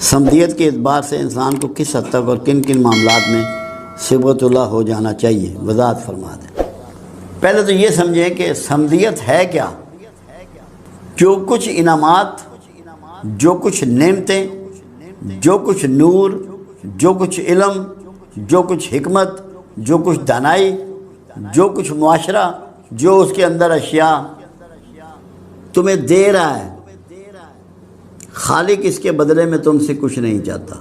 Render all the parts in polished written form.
سمدیت کے اعتبار سے انسان کو کس حد تک اور کن کن معاملات میں صبغۃ اللہ ہو جانا چاہیے، وضاحت فرما دیں۔ پہلے تو یہ سمجھیں کہ سمدیت ہے کیا؟ جو کچھ انعامات، جو کچھ نعمتیں، جو کچھ نور، جو کچھ علم، جو کچھ حکمت، جو کچھ دانائی، جو کچھ معاشرہ، جو اس کے اندر اشیاء تمہیں دے رہا ہے، خالق اس کے بدلے میں تم سے کچھ نہیں چاہتا۔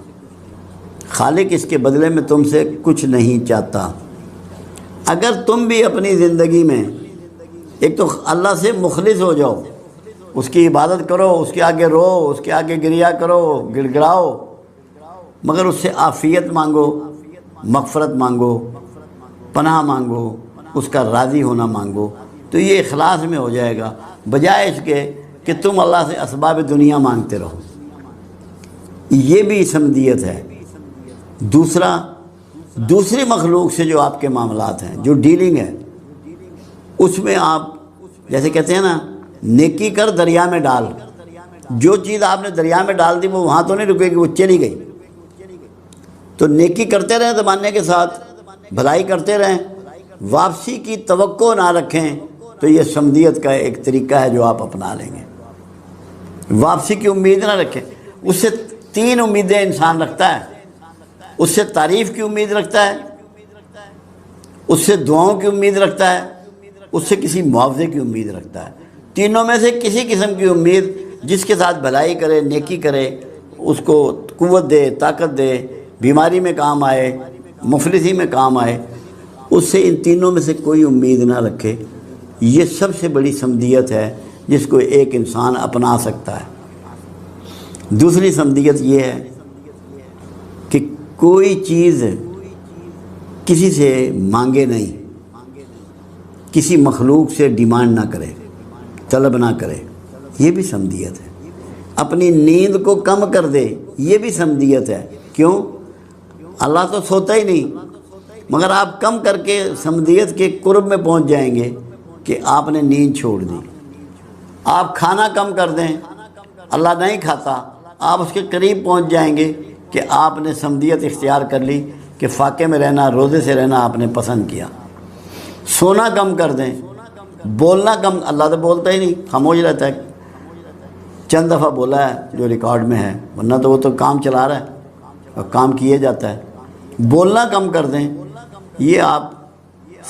خالق اس کے بدلے میں تم سے کچھ نہیں چاہتا۔ اگر تم بھی اپنی زندگی میں ایک تو اللہ سے مخلص ہو جاؤ، اس کی عبادت کرو، اس کے آگے رو، اس کے آگے گریہ کرو، گڑ گڑاؤ، مگر اس سے عافیت مانگو، مغفرت مانگو، پناہ مانگو، اس کا راضی ہونا مانگو، تو یہ اخلاص میں ہو جائے گا، بجائے اس کے کہ تم اللہ سے اسباب دنیا مانگتے رہو۔ یہ بھی سمدیت ہے۔ دوسری مخلوق سے جو آپ کے معاملات ہیں، جو ڈیلنگ ہے، اس میں آپ جیسے کہتے ہیں نا، نیکی کر دریا میں ڈال۔ جو چیز آپ نے دریا میں ڈال دی وہ وہاں تو نہیں رکے گی، وہ چلی گئی۔ تو نیکی کرتے رہیں زمانے کے ساتھ، بھلائی کرتے رہیں، واپسی کی توقع نہ رکھیں، تو یہ سمدیت کا ایک طریقہ ہے جو آپ اپنا لیں گے۔ واپسی کی امید نہ رکھیں۔ اس سے تین امیدیں انسان رکھتا ہے، اس سے تعریف کی امید رکھتا ہے، اس سے دعاؤں کی امید رکھتا ہے، اس سے کسی معاوضے کی امید رکھتا ہے۔ تینوں میں سے کسی قسم کی امید جس کے ساتھ بھلائی کرے، نیکی کرے، اس کو قوت دے، طاقت دے، بیماری میں کام آئے، مفلسی میں کام آئے، اس سے ان تینوں میں سے کوئی امید نہ رکھے۔ یہ سب سے بڑی سمدیت ہے جس کو ایک انسان اپنا سکتا ہے۔ دوسری سمدیت یہ ہے کہ کوئی چیز کسی سے مانگے نہیں، کسی مخلوق سے ڈیمانڈ نہ کرے، طلب نہ کرے، یہ بھی سمدیت ہے۔ اپنی نیند کو کم کر دے، یہ بھی سمدیت ہے۔ کیوں؟ اللہ تو سوتا ہی نہیں، مگر آپ کم کر کے سمدیت کے قرب میں پہنچ جائیں گے کہ آپ نے نیند چھوڑ دی۔ آپ کھانا کم کر دیں، اللہ نہیں کھاتا، آپ اس کے قریب پہنچ جائیں گے کہ آپ نے سمدیت اختیار کر لی کہ فاقے میں رہنا، روزے سے رہنا آپ نے پسند کیا۔ سونا کم کر دیں، بولنا کم، اللہ تو بولتا ہی نہیں، خاموش رہتا ہے، چند دفعہ بولا ہے جو ریکارڈ میں ہے، ورنہ تو وہ تو کام چلا رہا ہے اور کام کیے جاتا ہے۔ بولنا کم کر دیں، یہ آپ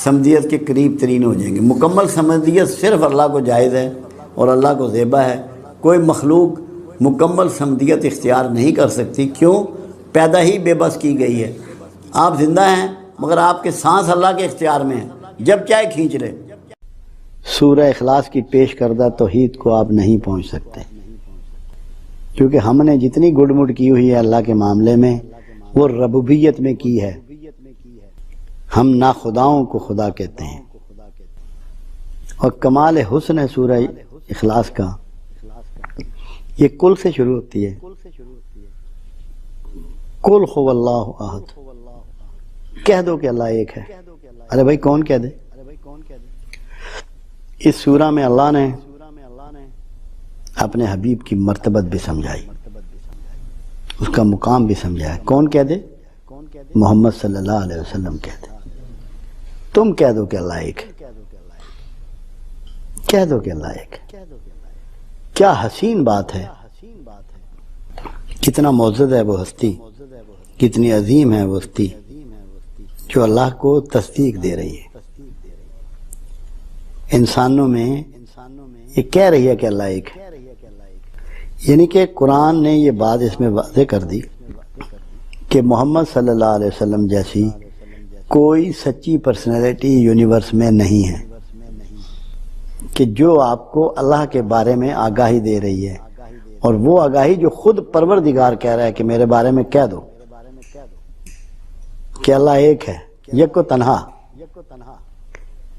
سمدیت کے قریب ترین ہو جائیں گے۔ مکمل سمدیت صرف اللہ کو جائز ہے اور اللہ کو زیبا ہے۔ کوئی مخلوق مکمل سمدیت اختیار نہیں کر سکتی۔ کیوں؟ پیدا ہی بے بس کی گئی ہے۔ آپ زندہ ہیں مگر آپ کے سانس اللہ کے اختیار میں ہیں، جب چاہے کھینچ لے۔ سورہ اخلاص کی پیش کردہ توحید کو آپ نہیں پہنچ سکتے، کیونکہ ہم نے جتنی گڑ مڑ کی ہوئی ہے اللہ کے معاملے میں وہ ربوبیت میں کی ہے۔ ہم ناخداؤں کو خدا کہتے ہیں، اور کمال حسن ہے سورہ اخلاص کا، یہ کل سے شروع ہوتی ہے۔ قل هو اللہ احد، کہہ دو کہ اللہ ایک ہے۔ ارے بھائی کون کہہ دے؟ اس سورہ میں اللہ نے اپنے حبیب کی مرتبت بھی سمجھائی، اس کا مقام بھی سمجھایا۔ کون کہہ دے؟ محمد صلی اللہ علیہ وسلم کہہ دے۔ تم کہہ دو کہ اللہ ایک ہے، کہہ دو کہ اللہ ایک ہے۔ کیا حسین بات ہے، کتنا معزز ہے وہ ہستی، کتنی عظیم ہے وہ ہستی جو اللہ کو تصدیق دے رہی ہے۔ انسانوں میں یہ کہہ رہی ہے کہ اللہ ایک ہے، یعنی کہ قرآن نے یہ بات اس میں واضح کر دی کہ محمد صلی اللہ علیہ وسلم جیسی کوئی سچی پرسنالٹی یونیورس میں نہیں ہے کہ جو آپ کو اللہ کے بارے میں آگاہی دے رہی ہے، اور وہ آگاہی جو خود پروردگار کہہ رہا ہے کہ میرے بارے میں کہہ دو کہ اللہ ایک ہے، یک و تنہا،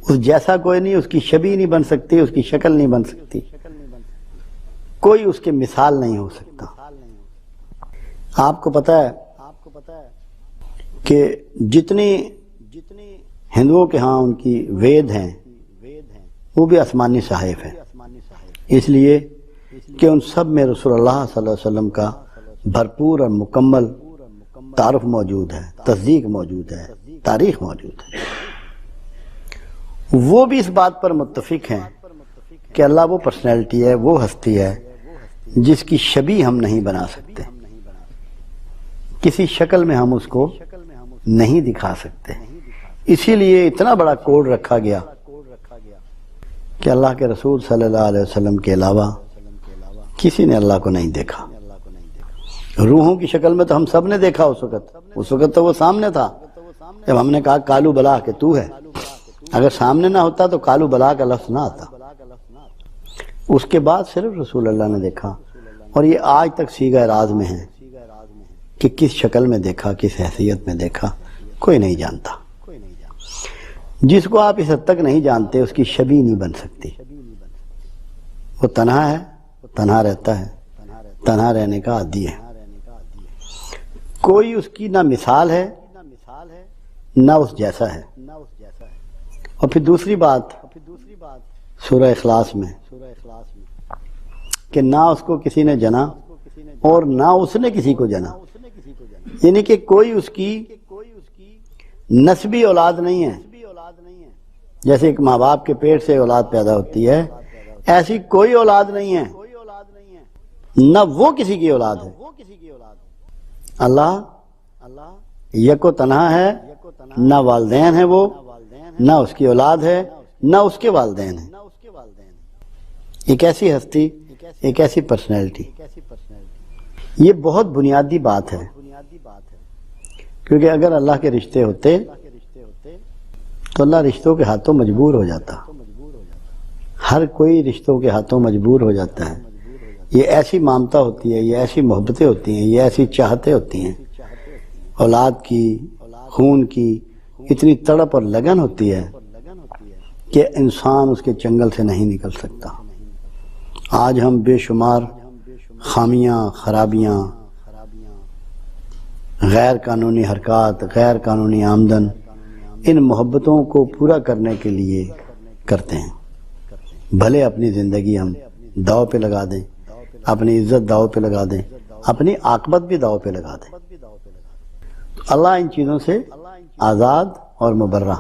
اس جیسا کوئی نہیں، اس کی شبیہ نہیں بن سکتی، اس کی شکل نہیں بن سکتی، کوئی اس کے مثال نہیں ہو سکتا۔ آپ کو پتہ ہے کہ جتنی ہندوؤں کے ہاں ان کی وید ہیں وہ بھی آسمانی صحائف ہیں، اس لیے کہ ان سب میں رسول اللہ صلی اللہ علیہ وسلم کا بھرپور اور مکمل تعارف موجود ہے، تصدیق موجود ہے، تاریخ موجود ہے۔ وہ بھی اس بات پر متفق ہیں کہ اللہ وہ پرسنالٹی ہے، وہ ہستی ہے جس کی شبیہ ہم نہیں بنا سکتے، کسی شکل میں ہم اس کو نہیں دکھا سکتے۔ اسی لیے اتنا بڑا کوڈ رکھا گیا کہ اللہ کے رسول صلی اللہ علیہ وسلم کے علاوہ کسی نے اللہ کو نہیں دیکھا۔ روحوں کی شکل میں تو ہم سب نے دیکھا اس وقت تو وہ سامنے تھا جب ہم نے کہا کالو بلا کہ تو ہے۔ اگر سامنے نہ ہوتا تو کالو بلا کا لفظ نہ آتا۔ اس کے بعد صرف رسول اللہ نے دیکھا، اور یہ آج تک صیغہ راز میں ہے کہ کس شکل میں دیکھا، کس حیثیت میں دیکھا، کوئی نہیں جانتا۔ جس کو آپ اس حد تک نہیں جانتے اس کی شبیہ نہیں بن سکتی۔ وہ تنہا ہے، تنہا رہتا ہے، تنہا رہنے کا عادی ہے۔ کوئی اس کی نہ مثال ہے نہ اس جیسا ہے۔ اور پھر دوسری بات سورہ اخلاص میں کہ نہ اس کو کسی نے جنا اور نہ اس نے کسی کو جنا، یعنی کہ کوئی اس کی نسبی اولاد نہیں ہے۔ جیسے ایک ماں باپ کے پیٹ سے اولاد پیدا ہوتی ہے، ایسی کوئی اولاد نہیں ہے، نہ وہ کسی کی اولاد ہے۔ اللہ یک و تنہا ہے، نہ والدین ہیں وہ، نہ اس کی اولاد ہے، نہ اس کے والدین ہیں۔ ایک ایسی ہستی، ایک ایسی پرسنالٹی، یہ بہت بنیادی بات ہے، کیونکہ اگر اللہ کے رشتے ہوتے تو اللہ رشتوں کے ہاتھوں مجبور ہو جاتا۔ ہر کوئی رشتوں کے ہاتھوں مجبور ہو جاتا ہے۔ یہ ایسی مامتا ہوتی ہے، یہ ایسی محبتیں ہوتی ہیں، یہ ایسی چاہتیں ہوتی ہیں، اولاد کی، خون کی اتنی تڑپ اور لگن ہوتی ہے کہ انسان اس کے چنگل سے نہیں نکل سکتا۔ آج ہم بے شمار خامیاں، خرابیاں، غیر قانونی حرکات، غیر قانونی آمدن، ان محبتوں کو پورا کرنے کے لیے کرتے ہیں۔ بھلے اپنی زندگی ہم داؤ پہ لگا دیں، اپنی عزت داؤ پہ لگا دیں، اپنی عاقبت بھی داؤ پہ لگا دیں۔ اللہ ان چیزوں سے آزاد اور مبرہ،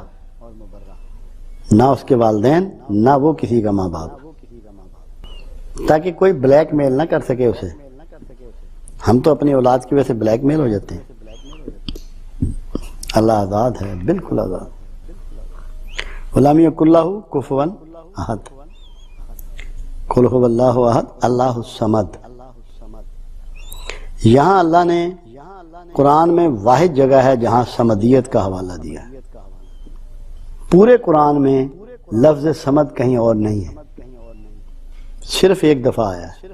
نہ اس کے والدین نہ وہ کسی کا ماں باپ، تاکہ کوئی بلیک میل نہ کر سکے اسے۔ ہم تو اپنی اولاد کی وجہ سے بلیک میل ہو جاتے ہیں۔ اللہ آزاد ہے، بالکل آزاد۔ غلامی اللہ کفوا احد، قل هو اللہ احد اللہ الصمد۔ یہاں اللہ نے قرآن میں واحد جگہ ہے جہاں صمدیت کا حوالہ دیا ہے۔ پورے قرآن میں لفظ صمد کہیں اور نہیں ہے، صرف ایک دفعہ آیا ہے۔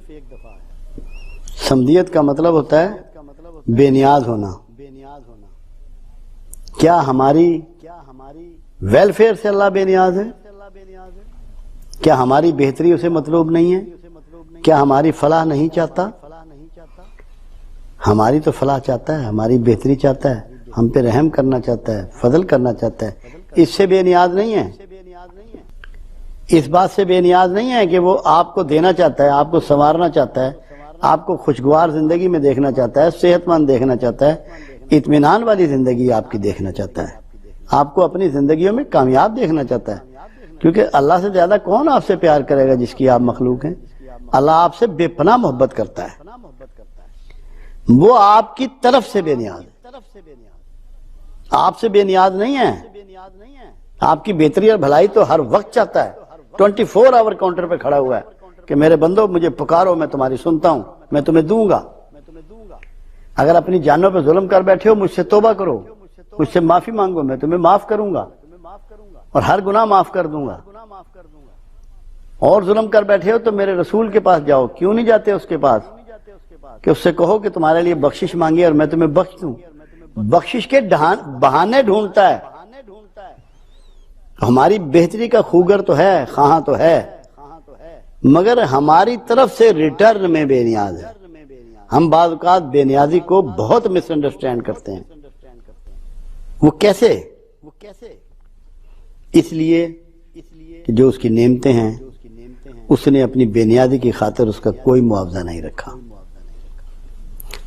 صمدیت کا مطلب ہوتا ہے بے نیاز ہونا۔ کیا ہماری ویلفیئر سے اللہ بے نیاز ہے؟ کیا ہماری بہتری اسے مطلوب نہیں ہے؟ کیا ہماری فلاح نہیں چاہتا؟ ہماری تو فلاح چاہتا ہے، ہماری بہتری چاہتا ہے، ہم پہ رحم کرنا چاہتا ہے، فضل کرنا چاہتا ہے۔ اس سے بے نیاز نہیں ہے، اس بات سے بے نیاز نہیں ہے کہ وہ آپ کو دینا چاہتا ہے، آپ کو سنوارنا چاہتا ہے، آپ کو خوشگوار زندگی میں دیکھنا چاہتا ہے، صحت مند دیکھنا چاہتا ہے، اطمینان والی زندگی آپ کی دیکھنا چاہتا ہے، آپ کو اپنی زندگیوں میں کامیاب دیکھنا چاہتا ہے۔ کیونکہ اللہ سے زیادہ کون آپ سے پیار کرے گا جس کی آپ مخلوق ہیں؟ اللہ آپ سے بے پناہ محبت کرتا ہے، وہ آپ کی طرف سے بے نیاز ہے، آپ سے بے نیاز نہیں ہے۔ آپ کی بہتری اور بھلائی تو ہر وقت چاہتا ہے، 24 آور کاؤنٹر پہ کھڑا ہوا ہے کہ میرے بندو مجھے پکارو، میں تمہاری سنتا ہوں، میں تمہیں دوں گا۔ اگر اپنی جانوں پہ ظلم کر بیٹھے ہو، مجھ سے توبہ کرو، مجھ سے معافی مانگو، میں تمہیں معاف کروں گا اور ہر گناہ معاف کر دوں گا۔ اور ظلم کر بیٹھے ہو تو میرے رسول کے پاس جاؤ، کیوں نہیں جاتے اس کے پاس کہ اس سے کہو کہ تمہارے لیے بخشش مانگی اور میں تمہیں بخش دوں۔ بخشش کے بہانے ڈھونڈتا ہے۔ ہماری بہتری کا خوگر تو ہے، خواہاں تو ہے، مگر ہماری طرف سے ریٹرن میں بے نیاز ہے۔ ہم بعض اوقات بے نیازی کو بہت مس انڈرسٹینڈ کرتے ہیں۔ وہ کیسے؟ اس لیے کہ جو اس کی نعمتیں ہیں اس نے اپنی بے نیازی کی خاطر اس کا کوئی معاوضہ نہیں رکھا۔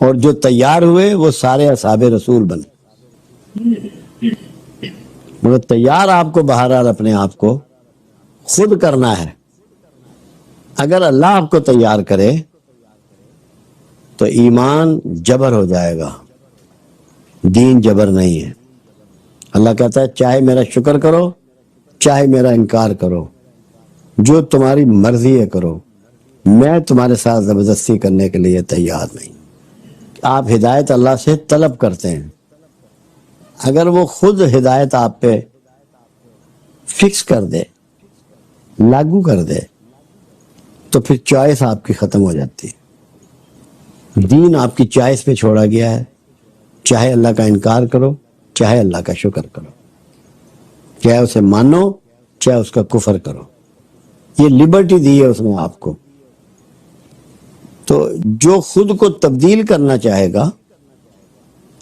اور جو تیار ہوئے وہ سارے اصحاب رسول بنے، مگر تیار آپ کو بہرحال اپنے آپ کو خود کرنا ہے۔ اگر اللہ آپ کو تیار کرے تو ایمان جبر ہو جائے گا، دین جبر نہیں ہے۔ اللہ کہتا ہے چاہے میرا شکر کرو چاہے میرا انکار کرو، جو تمہاری مرضی ہے کرو، میں تمہارے ساتھ زبردستی کرنے کے لیے تیار نہیں۔ آپ ہدایت اللہ سے طلب کرتے ہیں، اگر وہ خود ہدایت آپ پہ فکس کر دے، لاگو کر دے، تو پھر چوائس آپ کی ختم ہو جاتی ہے۔ دین آپ کی چوائس پہ چھوڑا گیا ہے، چاہے اللہ کا انکار کرو چاہے اللہ کا شکر کرو، چاہے اسے مانو چاہے اس کا کفر کرو، یہ لبرٹی دی ہے اس نے آپ کو۔ تو جو خود کو تبدیل کرنا چاہے گا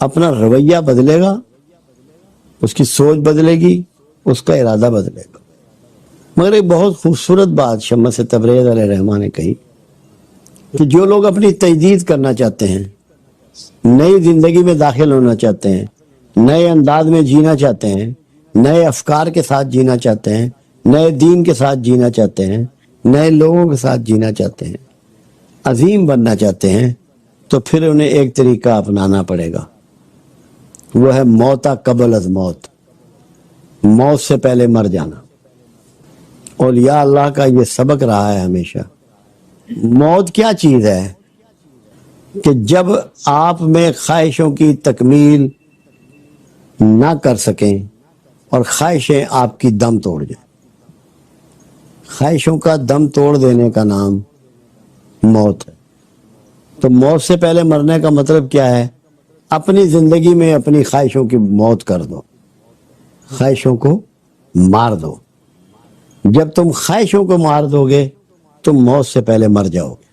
اپنا رویہ بدلے گا، اس کی سوچ بدلے گی، اس کا ارادہ بدلے گا۔ مگر ایک بہت خوبصورت بات شمس تبریز علیہ الرحمہ نے کہی کہ جو لوگ اپنی تجدید کرنا چاہتے ہیں، نئی زندگی میں داخل ہونا چاہتے ہیں، نئے انداز میں جینا چاہتے ہیں، نئے افکار کے ساتھ جینا چاہتے ہیں، نئے دین کے ساتھ جینا چاہتے ہیں، نئے لوگوں کے ساتھ جینا چاہتے ہیں، عظیم بننا چاہتے ہیں، تو پھر انہیں ایک طریقہ اپنانا پڑے گا، وہ ہے موتا قبل از موت، موت سے پہلے مر جانا۔ اولیاء اللہ کا یہ سبق رہا ہے ہمیشہ۔ موت کیا چیز ہے کہ جب آپ میں خواہشوں کی تکمیل نہ کر سکیں اور خواہشیں آپ کی دم توڑ جائیں۔ خواہشوں کا دم توڑ دینے کا نام موت ہے۔ تو موت سے پہلے مرنے کا مطلب کیا ہے؟ اپنی زندگی میں اپنی خواہشوں کی موت کر دو، خواہشوں کو مار دو۔ جب تم خواہشوں کو مار دو گے تم موت سے پہلے مر جاؤ گے۔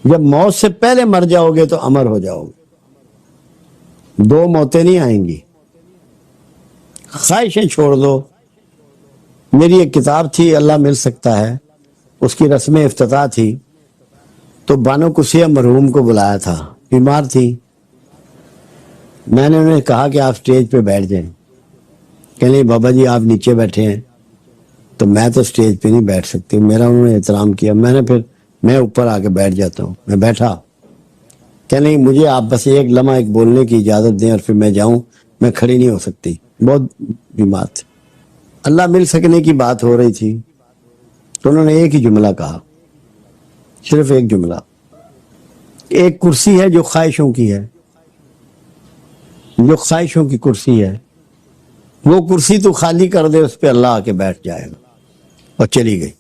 جب موت سے پہلے مر جاؤ گے تو امر ہو جاؤ گے۔ دو موتیں نہیں آئیں گی۔ خواہشیں چھوڑ دو۔ میری ایک کتاب تھی اللہ مل سکتا ہے، اس کی رسم افتتاح تھی، تو بانو کسیہ مرحوم کو بلایا تھا، بیمار تھی۔ میں نے انہیں کہا کہ آپ سٹیج پہ بیٹھ جائیں، کہنے بابا جی آپ نیچے بیٹھے ہیں تو میں تو سٹیج پہ نہیں بیٹھ سکتی۔ میرا انہوں نے احترام کیا، میں اوپر آ کے بیٹھ جاتا ہوں۔ میں بیٹھا، کہ نہیں مجھے آپ بس ایک لمحہ ایک بولنے کی اجازت دیں اور پھر میں جاؤں، میں کھڑی نہیں ہو سکتی، بہت بیمار تھی۔ اللہ مل سکنے کی بات ہو رہی تھی تو انہوں نے ایک ہی جملہ کہا، صرف ایک جملہ، ایک کرسی ہے جو خواہشوں کی ہے، جو خواہشوں کی کرسی ہے، وہ کرسی تو خالی کر دے، اس پہ اللہ آ کے بیٹھ جائے گا۔ اور چلی گئی۔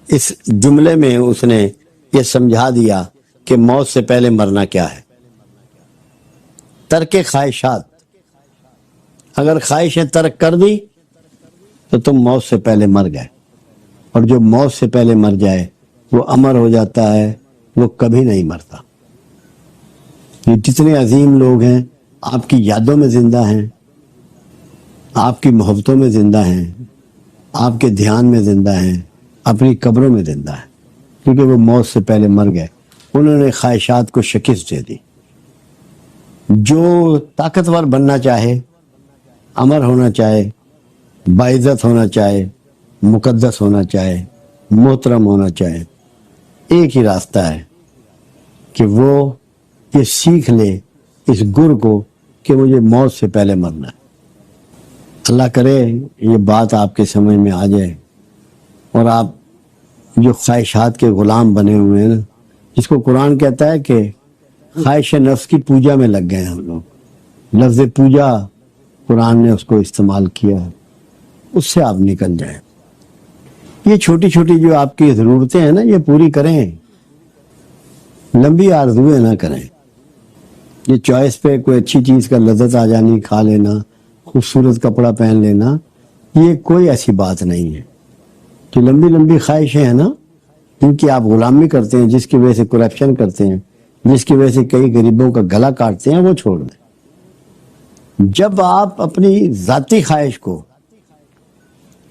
اس جملے میں اس نے یہ سمجھا دیا کہ موت سے پہلے مرنا کیا ہے۔ ترک خواہشات، اگر خواہشیں ترک کر دی تو تم موت سے پہلے مر گئے، اور جو موت سے پہلے مر جائے وہ امر ہو جاتا ہے، وہ کبھی نہیں مرتا۔ یہ جتنے عظیم لوگ ہیں آپ کی یادوں میں زندہ ہیں، آپ کی محبتوں میں زندہ ہیں، آپ کے دھیان میں زندہ ہیں، اپنی قبروں میں زندہ ہیں، کیونکہ وہ موت سے پہلے مر گئے۔ انہوں نے خواہشات کو شکست دے دی۔ جو طاقتور بننا چاہے، امر ہونا چاہے، باعزت ہونا چاہے، مقدس ہونا چاہے، محترم ہونا چاہے، ایک ہی راستہ ہے کہ وہ یہ سیکھ لے اس گر کو کہ مجھے موت سے پہلے مرنا ہے۔ اللہ کرے یہ بات آپ کے سمجھ میں آ جائے، اور آپ جو خواہشات کے غلام بنے ہوئے ہیں نا، جس کو قرآن کہتا ہے کہ خواہش نفس کی پوجا میں لگ گئے ہیں ہم لوگ، لفظ پوجا قرآن نے اس کو استعمال کیا ہے، اس سے آپ نکل جائیں۔ یہ چھوٹی چھوٹی جو آپ کی ضرورتیں ہیں نا، یہ پوری کریں، لمبی آرزویں نہ کریں۔ یہ چوائس پہ کوئی اچھی چیز کا لذت آ جانی، کھا لینا، خوبصورت کپڑا پہن لینا، یہ کوئی ایسی بات نہیں ہے۔ جو لمبی لمبی خواہشیں ہیں نا، جن کی آپ غلامی کرتے ہیں، جس کی وجہ سے کرپشن کرتے ہیں، جس کی وجہ سے کئی غریبوں کا گلا کاٹتے ہیں، وہ چھوڑ دیں۔ جب آپ اپنی ذاتی خواہش کو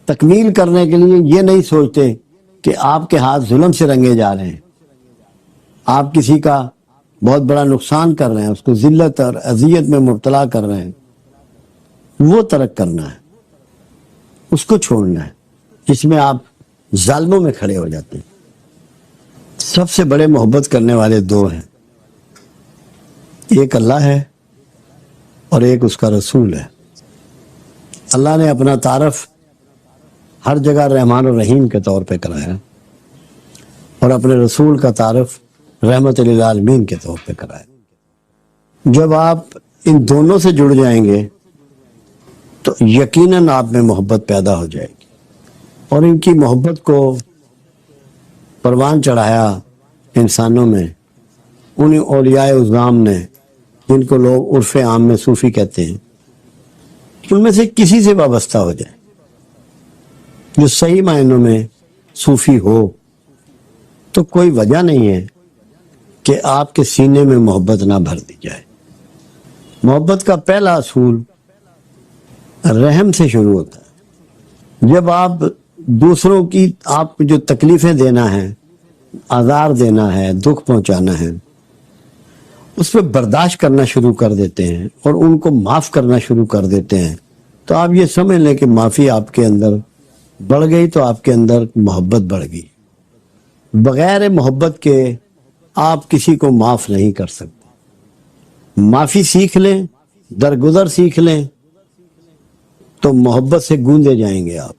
تکمیل کرنے کے لیے یہ نہیں سوچتے کہ آپ کے ہاتھ ظلم سے رنگے جا رہے ہیں، آپ کسی کا بہت بڑا نقصان کر رہے ہیں، اس کو ذلت اور اذیت میں مبتلا کر رہے ہیں، وہ ترک کرنا ہے، اس کو چھوڑنا ہے، جس میں آپ ظالموں میں کھڑے ہو جاتے ہیں۔ سب سے بڑے محبت کرنے والے دو ہیں، ایک اللہ ہے اور ایک اس کا رسول ہے۔ اللہ نے اپنا تعارف ہر جگہ رحمان الرحیم کے طور پہ کرایا اور اپنے رسول کا تعارف رحمت للعالمین کے طور پہ کرایا۔ جب آپ ان دونوں سے جڑ جائیں گے تو یقیناً آپ میں محبت پیدا ہو جائے گی، اور ان کی محبت کو پروان چڑھایا انسانوں میں انہیں اولیاء اعظام نے، جن کو لوگ عرف عام میں صوفی کہتے ہیں۔ ان میں سے کسی سے وابستہ ہو جائے جو صحیح معنوں میں صوفی ہو، تو کوئی وجہ نہیں ہے کہ آپ کے سینے میں محبت نہ بھر دی جائے۔ محبت کا پہلا اصول رحم سے شروع ہوتا ہے۔ جب آپ دوسروں کی، آپ کو جو تکلیفیں دینا ہے، آزار دینا ہے، دکھ پہنچانا ہے، اس پہ برداشت کرنا شروع کر دیتے ہیں اور ان کو معاف کرنا شروع کر دیتے ہیں، تو آپ یہ سمجھ لیں کہ معافی آپ کے اندر بڑھ گئی، تو آپ کے اندر محبت بڑھ گئی۔ بغیر محبت کے آپ کسی کو معاف نہیں کر سکتے۔ معافی سیکھ لیں، درگزر سیکھ لیں، تو محبت سے گونجے جائیں گے آپ۔